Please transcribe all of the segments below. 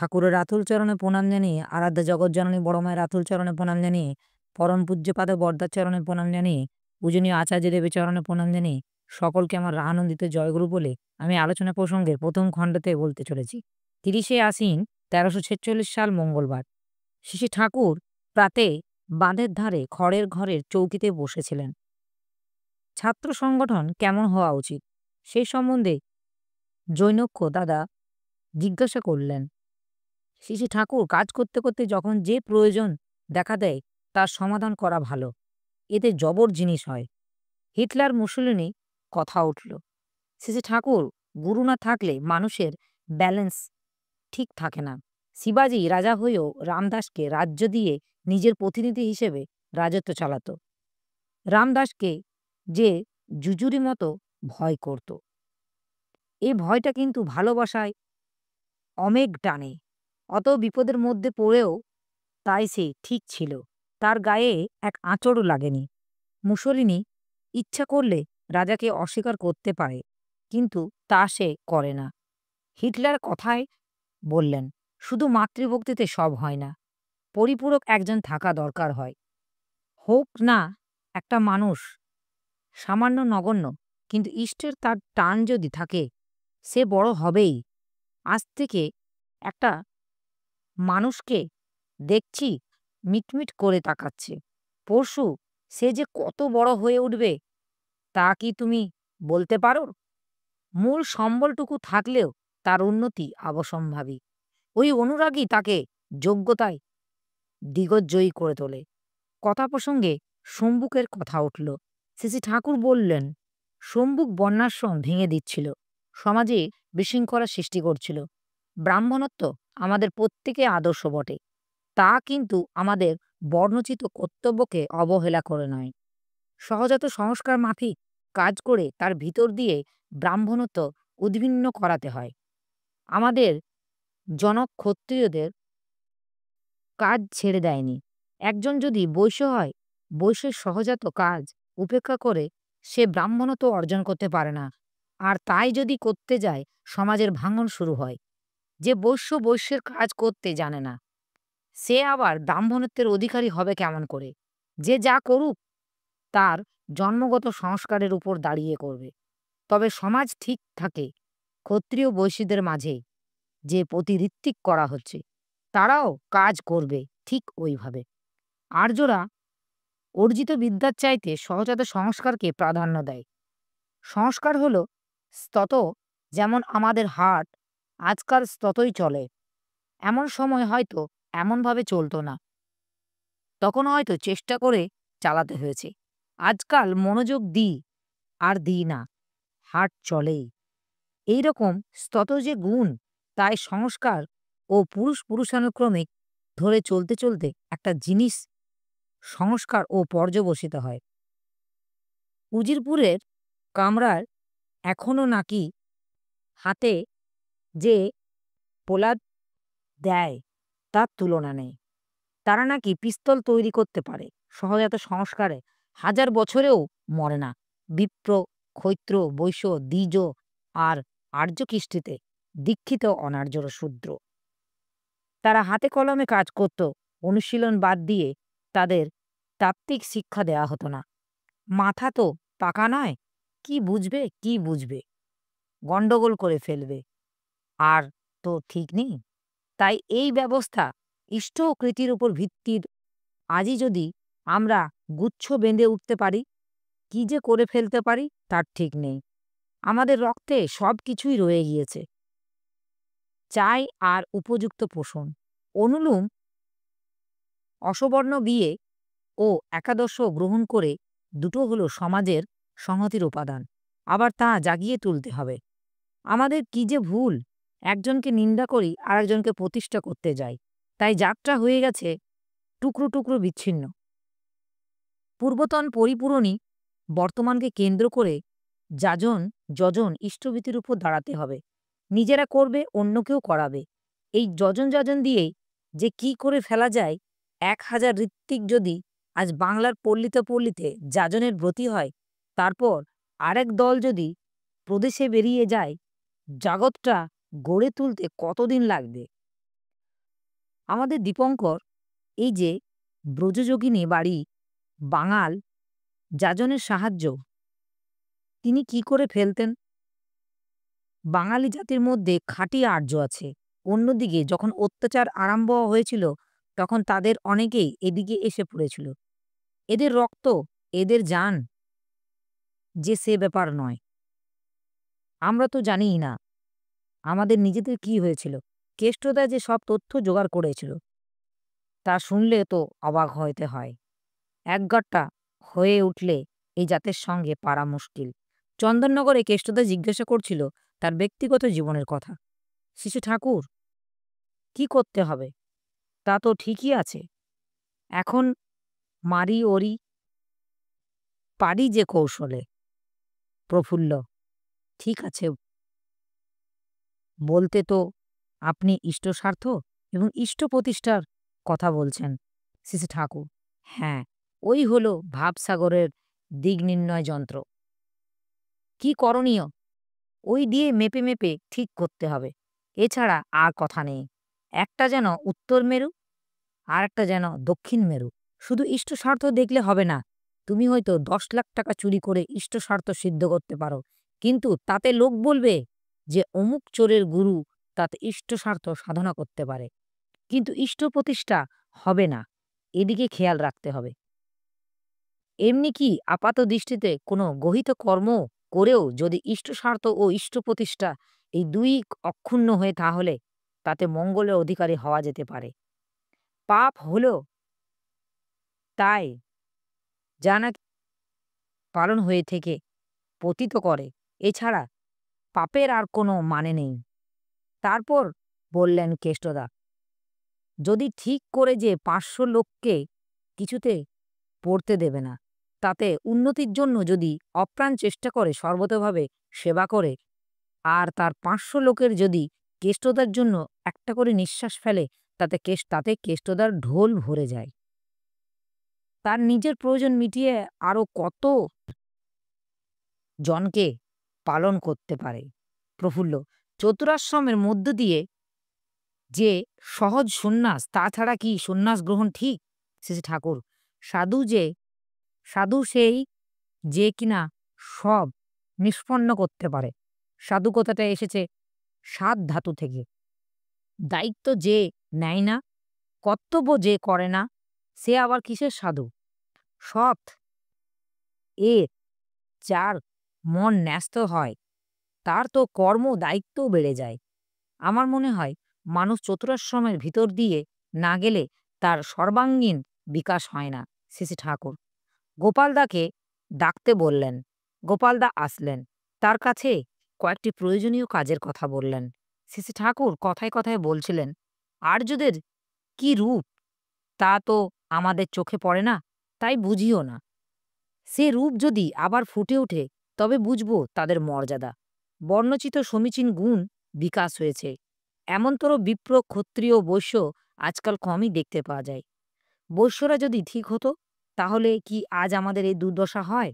ঠাকুরের রাতুল চরণে প্রণাম জানিয়ে, আরাধ্য জগৎজননী বড় মায়ের রাতুল চরণে প্রণাম জানিয়ে, পরম পূজ্যপাদ বরদার চরণে প্রণাম জানিয়ে, পূজনীয় আচার্য দেবের চরণে প্রণাম জানিয়ে সকলকে আমার রাহানন্দিত জয়গুরু বলে আমি আলোচনা প্রসঙ্গের প্রথম খণ্ডতে বলতে চলেছি। ৩০শে আশ্বিন ১৩৪৬ সাল মঙ্গলবার শ্রী ঠাকুর প্রাতে বাঁধের ধারে খড়ের ঘরের চৌকিতে বসেছিলেন। ছাত্র সংগঠন কেমন হওয়া উচিত সেই সম্বন্ধে জৈনক্য দাদা জিজ্ঞাসা করলেন। শ্রী ঠাকুর কাজ করতে করতে যখন যে প্রয়োজন দেখা দেয় তার সমাধান করা ভালো, এতে জবর জিনিস হয়। হিটলার মুসলিনি কথা উঠল। শ্রী ঠাকুর গুরু না থাকলে মানুষের ব্যালেন্স ঠিক থাকে না। শিবাজি রাজা হয়েও রামদাসকে রাজ্য দিয়ে নিজের প্রতিনিধি হিসেবে রাজত্ব চালাত। রামদাসকে যে জুজুরি মতো ভয় করত। এই ভয়টা কিন্তু ভালোবাসায় অমেঘ টানে। অত বিপদের মধ্যে পড়েও তাই সে ঠিক ছিল, তার গায়ে এক আঁচড়ও লাগেনি। মুসলিনি ইচ্ছা করলে রাজাকে অস্বীকার করতে পারে, কিন্তু তা সে করে না। হিটলার কথায় বললেন, শুধু মাতৃভক্তিতে সব হয় না, পরিপূরক একজন থাকা দরকার হয়। হোক না একটা মানুষ সামান্য নগণ্য, কিন্তু ইষ্টের তার টান যদি থাকে সে বড় হবেই। আজ থেকে একটা মানুষকে দেখছি মিটমিট করে তাকাচ্ছে, পরশু সে যে কত বড় হয়ে উঠবে তা কি তুমি বলতে পারো? মূল সম্বলটুকু থাকলেও তার উন্নতি অবশ্যম্ভাবী। ওই অনুরাগই তাকে যোগ্যতায় দিগজয়ী করে তোলে। কথা প্রসঙ্গে শম্ভুকের কথা উঠল। শ্রী ঠাকুর বললেন, শম্ভুক বন্যাশ্রম ভেঙে দিচ্ছিল, সমাজে বিশৃঙ্খলা সৃষ্টি করছিল। ব্রাহ্মণত্ব আমাদের প্রত্যেকে আদর্শ বটে, তা কিন্তু আমাদের বর্ণচিত কর্তব্যকে অবহেলা করে নয়। সহজাত সংস্কার মাফিক কাজ করে তার ভিতর দিয়ে ব্রাহ্মণত্ব উদ্ভিন্ন করাতে হয়। আমাদের জনক ক্ষত্রিয়দের কাজ ছেড়ে দেয়নি। একজন যদি বৈশ্য হয়, বৈশ্যের সহজাত কাজ উপেক্ষা করে সে ব্রাহ্মণত্ব অর্জন করতে পারে না। আর তাই যদি করতে যায়, সমাজের ভাঙন শুরু হয়। যে বৈশ্য বৈশ্যের কাজ করতে জানে না, সে আবার ব্রাহ্মণত্বের অধিকারী হবে কেমন করে? যে যা করুক তার জন্মগত সংস্কারের উপর দাঁড়িয়ে করবে। তবে সমাজ ঠিক থাকে ক্ষত্রিয় বৈশ্যদের মাঝে যে প্রতিঋত্বিক করা হচ্ছে, তারাও কাজ করবে ঠিক ওইভাবে। আর্যরা অর্জিত বিদ্যার চাইতে সহজাত সংস্কারকে প্রাধান্য দেয়। সংস্কার হলো স্তত, যেমন আমাদের হাট আজকাল স্ততই চলে। এমন সময় হয়তো এমনভাবে চলতো না, তখন হয়তো চেষ্টা করে চালাতে হয়েছে। আজকাল মনোযোগ দিই আর দিই না, হাট চলেই। এইরকম স্তত যে গুণ, তাই সংস্কার ও পুরুষানুক্রমিক ধরে চলতে চলতে একটা জিনিস সংস্কার ও পর্যবসিত হয়। উজিরপুরের কামরার এখনো নাকি হাতে যে পোলাদ দেয় তার তুলনা নেই। তারা নাকি পিস্তল তৈরি করতে পারে, সহজাত সংস্কারে ১০০০ বছরেও মরে না। বিপ্র, ক্ষৈত্র, বৈশ্য, দ্বিজ আর আর্য কৃষ্টিতে দীক্ষিত অনার্যর শূদ্র, তারা হাতে কলমে কাজ করত। অনুশীলন বাদ দিয়ে তাদের তাত্ত্বিক শিক্ষা দেয়া হতো না। মাথা তো পাকা নয়, কি বুঝবে কি বুঝবে, গন্ডগোল করে ফেলবে, আর তো ঠিক নেই। তাই এই ব্যবস্থা ইষ্ট ও কৃতির উপর ভিত্তির। আজই যদি আমরা গুচ্ছ বেঁধে উঠতে পারি, কি যে করে ফেলতে পারি তার ঠিক নেই। আমাদের রক্তে সব কিছুই রয়ে গিয়েছে, চাই আর উপযুক্ত পোষণ। অনুলোম অসবর্ণ বিয়ে ও একাদশ গ্রহণ করে দুটো হলো সমাজের সংহতির উপাদান, আবার তা জাগিয়ে তুলতে হবে। আমাদের কি যে ভুল, একজনকে নিন্দা করি আর একজনকে প্রতিষ্ঠা করতে যাই, তাই যাত্রা হয়ে গেছে টুকরো টুকরো বিচ্ছিন্ন। পূর্বতন পরিপূরণী বর্তমানকে কেন্দ্র করে যাজন যজন ইষ্টভীতির উপর দাঁড়াতে হবে। নিজেরা করবে, অন্যকেও করাবে। এই যজন যাজন দিয়েই যে কি করে ফেলা যায়। ১০০০ ঋত্বিক যদি আজ বাংলার পল্লীতে পল্লীতে যাজনের ব্রতী হয়, তারপর আরেক দল যদি প্রদেশে বেরিয়ে যায়, জগৎটা গড়ে তুলতে কতদিন লাগবে? আমাদের দীপঙ্কর এই যে ব্রজযোগিনী বাড়ি বাঙাল যাজনের সাহায্য তিনি কি করে ফেলতেন? বাঙালি জাতির মধ্যে খাঁটি আর্য আছে। অন্যদিকে যখন অত্যাচার আরম্ভ হয়েছিল তখন তাদের অনেকেই এদিকে এসে পড়েছিল। এদের রক্ত, এদের জান যে সে ব্যাপার নয়। আমরা তো জানিই না আমাদের নিজেদের কি হয়েছিল। কেষ্টদা যে সব তথ্য জোগাড় করেছিল তা শুনলে তো অবাক হইতে হয়। একগাট্টা হয়ে উঠলে এই জাতের সঙ্গে পারা মুশকিল। চন্দননগরে কেষ্টদা জিজ্ঞাসা করছিল তার ব্যক্তিগত জীবনের কথা। শিশু ঠাকুর, কি করতে হবে? তা তো ঠিকই আছে। এখন মারি ওরি পারি যে কৌশলে। প্রফুল্ল, ঠিক আছে বলতে তো আপনি ইষ্টস্বার্থ এবং ইষ্ট প্রতিষ্ঠার কথা বলছেন। শিশু ঠাকুর, হ্যাঁ, ওই হলো ভাবসাগরের দিক নির্ণয় যন্ত্র। কি করণীয় ওই দিয়ে মেপে মেপে ঠিক করতে হবে। এছাড়া আর কথা নেই। একটা যেন উত্তর মেরু আর একটা যেন দক্ষিণ মেরু। শুধু ইষ্টস্বার্থ দেখলে হবে না। তুমি হয়তো ১০ লাখ টাকা চুরি করে ইষ্টস্বার্থ সিদ্ধ করতে পারো, কিন্তু তাতে লোক বলবে যে অমুক চোরের গুরু তাতে ইষ্টস্বার্থ সাধনা করতে পারে, কিন্তু ইষ্ট প্রতিষ্ঠা হবে না। এদিকে খেয়াল রাখতে হবে। এমনি কি আপাত দৃষ্টিতে কোনো গহিত কর্ম করেও যদি ইষ্টস্বার্থ ও ইষ্ট প্রতিষ্ঠা এই দুই অক্ষুণ্ণ হয়ে তাহলে তাতে মঙ্গলের অধিকারী হওয়া যেতে পারে। পাপ হলেও তাই যা নাকি পালন হয়ে থেকে পতিত করে, এছাড়া পাপের আর কোনো মানে নেই। তারপর বললেন কেষ্টদা, যদি ঠিক করে যে ৫০০ লোককে কিছুতে পড়তে দেবে না, তাতে উন্নতির জন্য যদি অপ্রাণ চেষ্টা করে সর্বতোভাবে সেবা করে, আর তার ৫০০ লোকের যদি কেষ্টদার জন্য একটা করে নিঃশ্বাস ফেলে, তাতে কেষ্টদার ঢোল ভরে যায়। তার নিজের প্রয়োজন মিটিয়ে আরো কত জনকে পালন করতে পারে। প্রফুল্ল, চতুরাশ্রমের মধ্য দিয়ে যে সহজ সন্ন্যাস, তা ছাড়া কি সন্ন্যাস গ্রহণ ঠিক? শ্রী ঠাকুর, সাধু যে সাধু সেই যে কিনা সব নিষ্পন্ন করতে পারে। সাধু কথাটা এসেছে সাত ধাতু থেকে। দায়িত্ব যে নেয় না, কর্তব্য যে করে না, সে আবার কিসের সাধু? সৎ এ যার মন ন্যস্ত হয় তার তো কর্ম দায়িত্বও বেড়ে যায়। আমার মনে হয় মানুষ চতুরাশ্রমের ভিতর দিয়ে না গেলে তার সর্বাঙ্গীন বিকাশ হয় না। শ্রী ঠাকুর গোপালদাকে ডাকতে বললেন। গোপালদা আসলেন। তার কাছে কয়েকটি প্রয়োজনীয় কাজের কথা বললেন। শ্রী ঠাকুর কথায় কথায় বলছিলেন, আর্যদের কি রূপ তা তো আমাদের চোখে পড়ে না, তাই বুঝিও না। সে রূপ যদি আবার ফুটে ওঠে তবে বুঝব তাদের মর্যাদা। বর্ণচিত সমীচীন গুণ বিকাশ হয়েছে। এমনতর বিপ্র ক্ষত্রিয় বৈশ্য আজকাল কমই দেখতে পাওয়া যায়। বৈশ্যরা যদি ঠিক হতো তাহলে কি আজ আমাদের এই দুর্দশা হয়?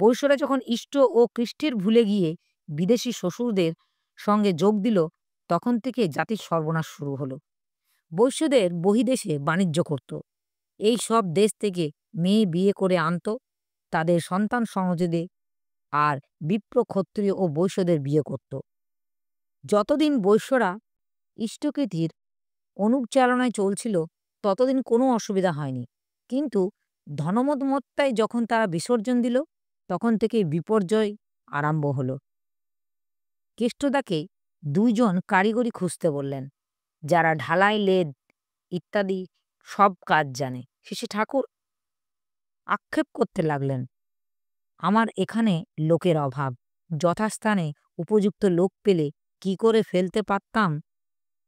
বৈশ্যরা যখন ইষ্ট ও কৃষ্টের ভুলে গিয়ে বিদেশি শ্বশুরদের সঙ্গে যোগ দিল, তখন থেকে জাতির সর্বনাশ শুরু হলো। বৈশ্যদের বহিদেশে বাণিজ্য করত। এই সব দেশ থেকে মেয়ে বিয়ে করে আনত, তাদের সন্তান সহজেদের আর বিপ্র ক্ষত্রিয় ও বৈশ্যদের বিয়ে করত। যতদিন বৈশ্যরা ইষ্টকৃতির অনুচারণায় চলছিল ততদিন কোনো অসুবিধা হয়নি, কিন্তু ধনমদমত্তায় যখন তারা বিসর্জন দিল তখন থেকেই বিপর্যয় আরম্ভ হল। কেষ্টদাকে ২ জন কারিগরি খুঁজতে বললেন, যারা ঢালাই, লেদ ইত্যাদি সব কাজ জানে। শ্রী ঠাকুর আক্ষেপ করতে লাগলেন, আমার এখানে লোকের অভাব। যথাস্থানে উপযুক্ত লোক পেলে কি করে ফেলতে পারতাম।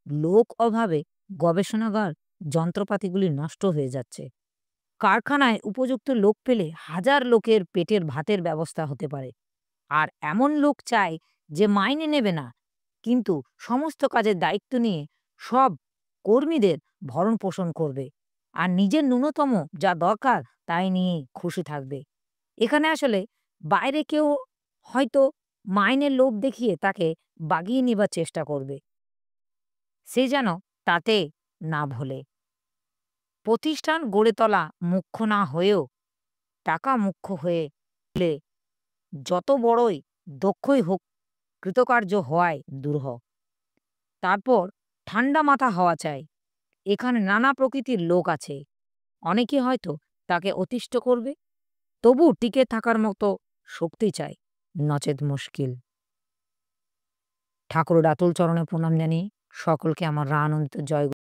লোক অভাবে গবেষণাগার যন্ত্রপাতিগুলি নষ্ট হয়ে যাচ্ছে। কারখানায় উপযুক্ত লোক পেলে ১০০০ লোকের পেটের ভাতের ব্যবস্থা হতে পারে। আর এমন লোক চাই যে মাইনে নেবে না, কিন্তু সমস্ত কাজের দায়িত্ব নিয়ে সব কর্মীদের ভরণ পোষণ করবে, আর নিজের ন্যূনতম যা দরকার তাই নিয়েই খুশি থাকবে। এখানে আসলে বাইরে কেউ হয়তো মাইনের লোভ দেখিয়ে তাকে বাগিয়ে নেবার চেষ্টা করবে, সে যেন তাতে না ভোলে। প্রতিষ্ঠান গড়ে তোলা মুখ্য না হয়েও টাকা মুখ্য হয়ে উঠলে যত বড়ই দক্ষই হোক কৃতকার্য হওয়াই দুরূহ। তারপর ঠান্ডা মাথা হওয়া চাই। এখানে নানা প্রকৃতির লোক আছে। অনেকে হয়তো তাকে অতিষ্ঠ করবে, তবু টিকে থাকার মতো শক্তি চাই, নচেৎ মুশকিল। ঠাকুরের আতুল চরণে প্রণাম জানিয়ে সকলকে আমার রাহানন্দিত জয়